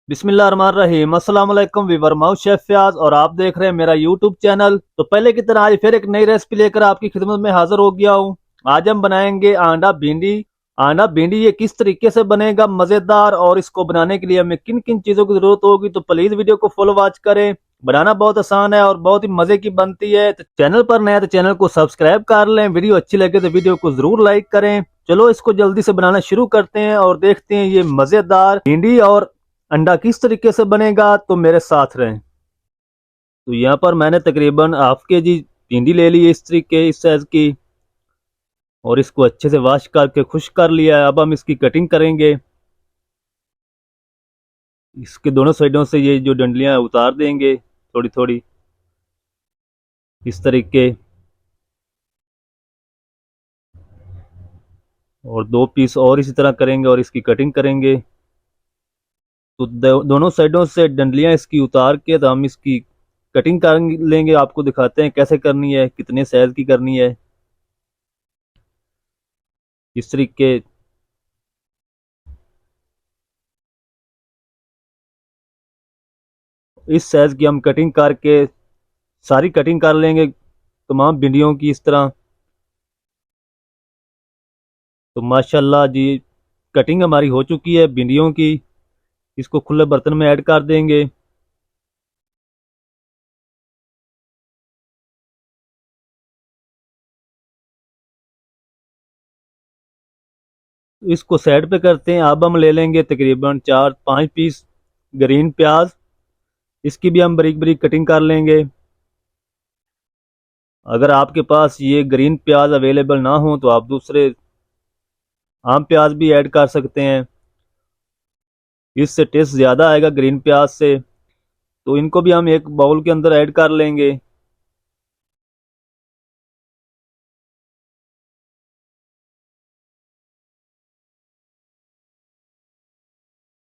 बिस्मिल्लाहिर्रहमानिर्रहीम। अस्सलाम वालेकुम वीवर, मैं हूं शेफ फयाज और आप देख रहे हैं मेरा यूट्यूब चैनल। तो पहले की तरह आज फिर एक नई रेसिपी लेकर आपकी खिदमत में हाजिर हो गया हूं। आज हम बनाएंगे अंडा भिंडी। अंडा भिंडी ये किस तरीके से बनेगा मजेदार, और इसको बनाने के लिए हमें किन किन चीजों की जरूरत होगी, तो प्लीज वीडियो को फुल वॉच करें। बनाना बहुत आसान है और बहुत ही मजे की बनती है। तो चैनल पर नया तो चैनल को सब्सक्राइब कर लें। वीडियो अच्छी लगे तो वीडियो को जरूर लाइक करें। चलो इसको जल्दी से बनाना शुरू करते हैं और देखते हैं ये मजेदार भिंडी और अंडा किस तरीके से बनेगा। तो मेरे साथ रहें। तो यहाँ पर मैंने तकरीबन हाफ के जी भिंडी ले ली है, इस तरीके इस साइज की, और इसको अच्छे से वॉश करके खुश्क कर लिया है। अब हम इसकी कटिंग करेंगे। इसके दोनों साइडों से ये जो डंडलियां उतार देंगे थोड़ी थोड़ी, इस तरीके, और दो पीस और इसी तरह करेंगे और इसकी कटिंग करेंगे। तो दोनों साइडों से डंडलियां इसकी उतार के तो हम इसकी कटिंग कर लेंगे। आपको दिखाते हैं कैसे करनी है, कितने साइज की करनी है। इस तरीके इस साइज की हम कटिंग करके सारी कटिंग कर लेंगे तमाम भिंडियों की इस तरह। तो माशाल्लाह जी, कटिंग हमारी हो चुकी है भिंडियों की। इसको खुले बर्तन में ऐड कर देंगे। इसको साइड पे करते हैं। अब हम ले लेंगे तकरीबन 4-5 पीस ग्रीन प्याज। इसकी भी हम बारीक बारीक कटिंग कर लेंगे। अगर आपके पास ये ग्रीन प्याज अवेलेबल ना हो तो आप दूसरे आम प्याज भी ऐड कर सकते हैं, इससे टेस्ट ज़्यादा आएगा ग्रीन प्याज से। तो इनको भी हम एक बाउल के अंदर ऐड कर लेंगे।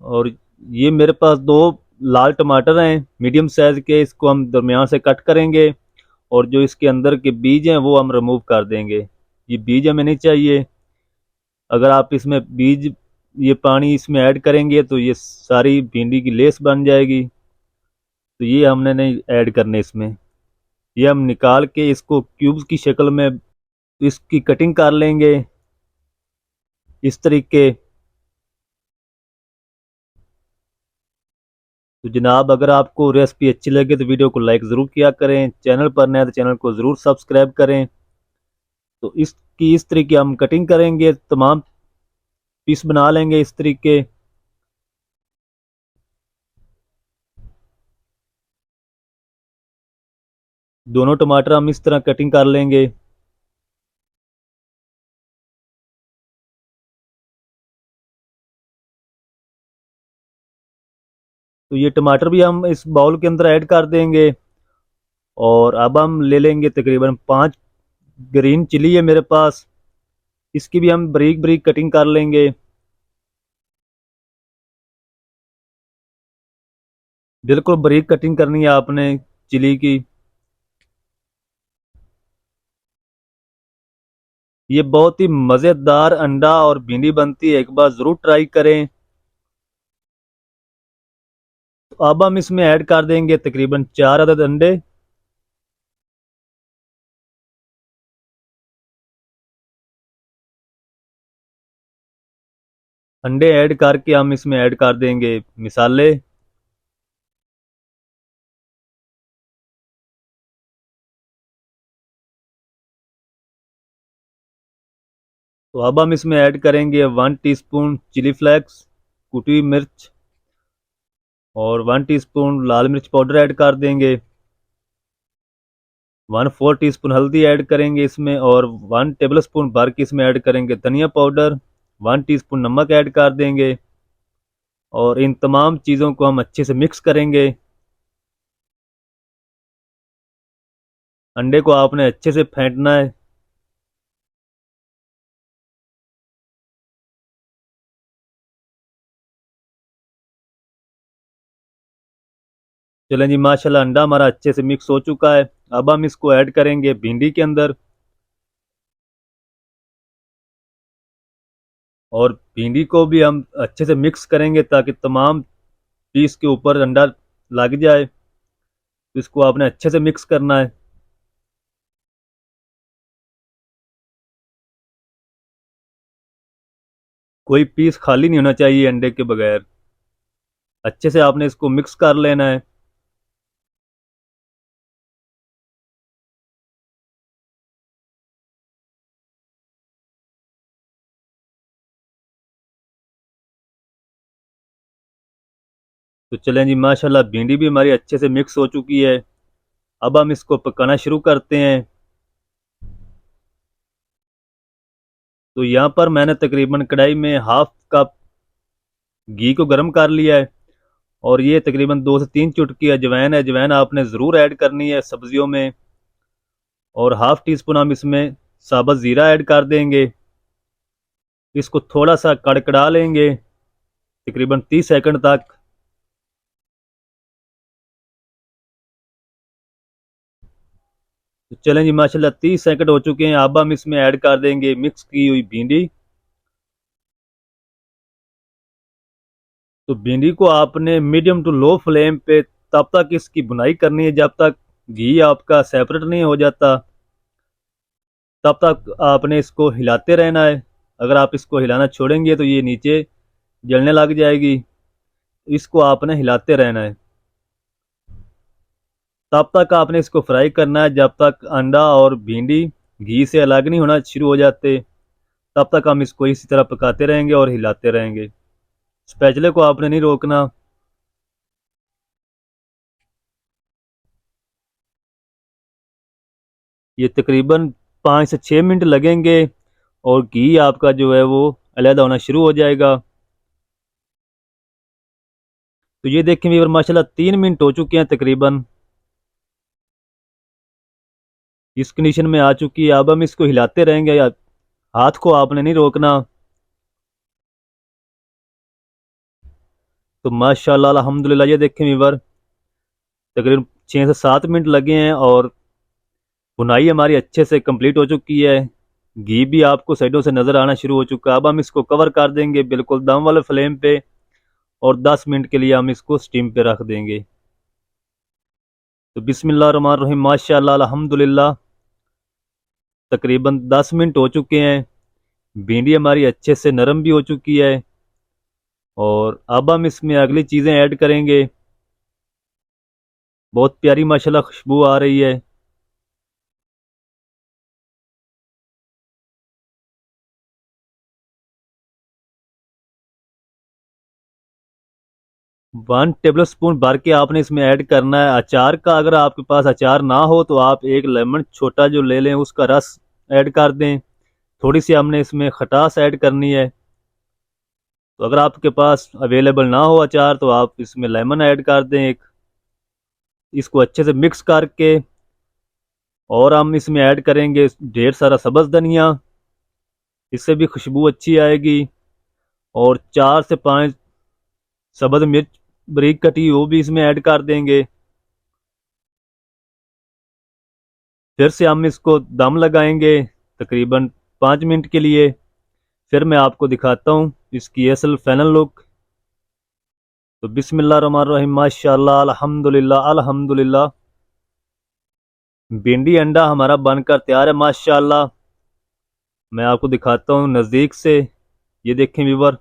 और ये मेरे पास दो लाल टमाटर हैं मीडियम साइज के, इसको हम दरमियान से कट करेंगे। और जो इसके अंदर के बीज हैं वो हम रिमूव कर देंगे। ये बीज हमें नहीं चाहिए। अगर आप इसमें बीज, ये पानी इसमें ऐड करेंगे तो ये सारी भिंडी की लेस बन जाएगी। तो ये हमने नहीं ऐड करने इसमें। ये हम निकाल के इसको क्यूब्स की शक्ल में इसकी कटिंग कर लेंगे इस तरीके। तो जनाब, अगर आपको रेसिपी अच्छी लगे तो वीडियो को लाइक ज़रूर किया करें। चैनल पर नया तो चैनल को ज़रूर सब्सक्राइब करें। तो इसकी इस तरीके हम कटिंग करेंगे, तमाम पीस बना लेंगे इस तरीके। दोनों टमाटर हम इस तरह कटिंग कर लेंगे। तो ये टमाटर भी हम इस बाउल के अंदर ऐड कर देंगे। और अब हम ले लेंगे तकरीबन 5 ग्रीन चिली है मेरे पास। इसकी भी हम बारीक बारीक कटिंग कर लेंगे। बिल्कुल बारीक कटिंग करनी है आपने चिली की। ये बहुत ही मज़ेदार अंडा और भिंडी बनती है, एक बार ज़रूर ट्राई करें। तो अब हम इसमें ऐड कर देंगे तकरीबन 4 अदद अंडे। अंडे ऐड करके हम इसमें ऐड कर देंगे मिसाले। तो अब हम इसमें ऐड करेंगे 1 टीस्पून चिली फ्लेक्स, कुटी हुई मिर्च, और 1 टीस्पून लाल मिर्च पाउडर ऐड कर देंगे। 1/4 टीस्पून हल्दी ऐड करेंगे इसमें, और 1 टेबल स्पून भर के इसमें ऐड करेंगे धनिया पाउडर। 1 टीस्पून नमक ऐड कर देंगे। और इन तमाम चीज़ों को हम अच्छे से मिक्स करेंगे। अंडे को आपने अच्छे से फेंटना है। चलें जी, माशाल्लाह अंडा हमारा अच्छे से मिक्स हो चुका है। अब हम इसको ऐड करेंगे भिंडी के अंदर। और भिंडी को भी हम अच्छे से मिक्स करेंगे ताकि तमाम पीस के ऊपर अंडा लग जाए। तो इसको आपने अच्छे से मिक्स करना है। कोई पीस खाली नहीं होना चाहिए अंडे के बगैर। अच्छे से आपने इसको मिक्स कर लेना है। तो चलें जी, माशाल्लाह भिंडी भी हमारी अच्छे से मिक्स हो चुकी है। अब हम इसको पकाना शुरू करते हैं। तो यहाँ पर मैंने तकरीबन कढ़ाई में हाफ कप घी को गर्म कर लिया है। और ये तकरीबन 2 से 3 चुटकी अजवाइन है। अजवाइन आपने ज़रूर ऐड करनी है सब्जियों में। और हाफ टी स्पून हम इसमें साबुत ज़ीरा ऐड कर देंगे। इसको थोड़ा सा कड़कड़ा लेंगे तकरीबन 30 सेकंड तक। तो चलें जी, माशाल्लाह 30 सेकंड हो चुके हैं। अब हम इसमें ऐड कर देंगे मिक्स की हुई भिंडी। तो भिंडी को आपने मीडियम टू लो फ्लेम पे तब तक इसकी भुनाई करनी है जब तक घी आपका सेपरेट नहीं हो जाता। तब तक आपने इसको हिलाते रहना है। अगर आप इसको हिलाना छोड़ेंगे तो ये नीचे जलने लग जाएगी। इसको आपने हिलाते रहना है। तब तक आपने इसको फ्राई करना है जब तक अंडा और भिंडी घी से अलग नहीं होना शुरू हो जाते। तब तक हम इसको इसी तरह पकाते रहेंगे और हिलाते रहेंगे। स्पैचुले को आपने नहीं रोकना। ये तकरीबन 5 से 6 मिनट लगेंगे और घी आपका जो है वो अलहदा होना शुरू हो जाएगा। तो ये देखें व्यूअर, माशाल्लाह 3 मिनट हो चुके हैं तकरीबन। इस कंडीशन में आ चुकी है। अब हम इसको हिलाते रहेंगे, या हाथ को आपने नहीं रोकना। तो माशाल्लाह अल्हम्दुलिल्लाह ये देखें व्यूअर, तकरीबन 6 से 7 मिनट लगे हैं और भुनाई हमारी अच्छे से कंप्लीट हो चुकी है। घी भी आपको साइडों से नज़र आना शुरू हो चुका है। अब हम इसको कवर कर देंगे बिल्कुल दम वाले फ्लेम पे और 10 मिनट के लिए हम इसको स्टीम पे रख देंगे। तो बिस्मिल्लाह रहमान रहीम, माशाल्लाह अल्हम्दुलिल्लाह तकरीबन 10 मिनट हो चुके हैं। भिंडी हमारी अच्छे से नरम भी हो चुकी है। और अब हम इसमें अगली चीज़ें ऐड करेंगे। बहुत प्यारी माशाल्लाह खुशबू आ रही है। 1 टेबल स्पून भर के आपने इसमें ऐड करना है अचार का। अगर आपके पास अचार ना हो तो आप एक लेमन छोटा जो ले लें उसका रस ऐड कर दें। थोड़ी सी हमने इसमें खटास ऐड करनी है। तो अगर आपके पास अवेलेबल ना हो अचार तो आप इसमें लेमन ऐड कर दें एक। इसको अच्छे से मिक्स करके और हम इसमें ऐड करेंगे ढेर सारा सब्ज़ धनिया। इससे भी खुशबू अच्छी आएगी। और 4 से 5 सब्ज़ मिर्च बारीक कटी वो भी इसमें ऐड कर देंगे। फिर से हम इसको दम लगाएंगे तकरीबन 5 मिनट के लिए। फिर मैं आपको दिखाता हूँ इसकी असल फाइनल लुक। तो बिस्मिल्लाह रहमान रहीम, माशाल्लाह अल्हम्दुलिल्लाह अल्हम्दुलिल्लाह भिंडी अंडा हमारा बनकर तैयार है माशाल्लाह। मैं आपको दिखाता हूँ नज़दीक से। ये देखें व्यूवर,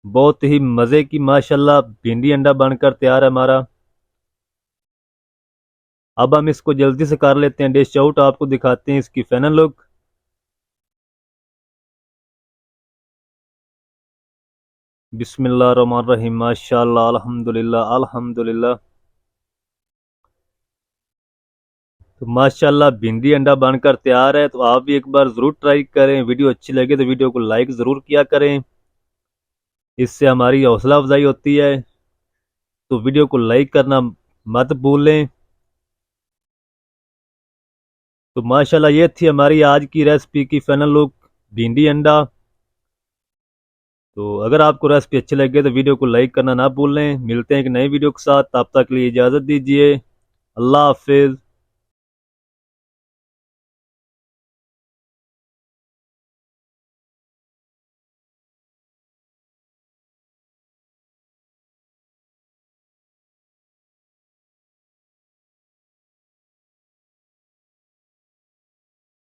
बहुत ही मज़े की माशाल्लाह भिंडी अंडा बनकर तैयार है हमारा। अब हम इसको जल्दी से कर लेते हैं डिश आउट, आपको दिखाते हैं इसकी फाइनल लुक। बिस्मिल्लाह रहमान रहीम, माशाल्लाह अल्हम्दुलिल्लाह अल्हम्दुलिल्लाह। तो माशाल्लाह भिंडी अंडा बनकर तैयार है। तो आप भी एक बार ज़रूर ट्राई करें। वीडियो अच्छी लगे तो वीडियो को लाइक ज़रूर किया करें, इससे हमारी हौसला अफजाई होती है। तो वीडियो को लाइक करना मत भूलें। तो माशाल्लाह ये थी हमारी आज की रेसिपी की फाइनल लुक, भिंडी अंडा। तो अगर आपको रेसिपी अच्छी लगे तो वीडियो को लाइक करना ना भूलें। मिलते हैं एक नई वीडियो के साथ, तब तक के लिए इजाज़त दीजिए। अल्लाह हाफिज़।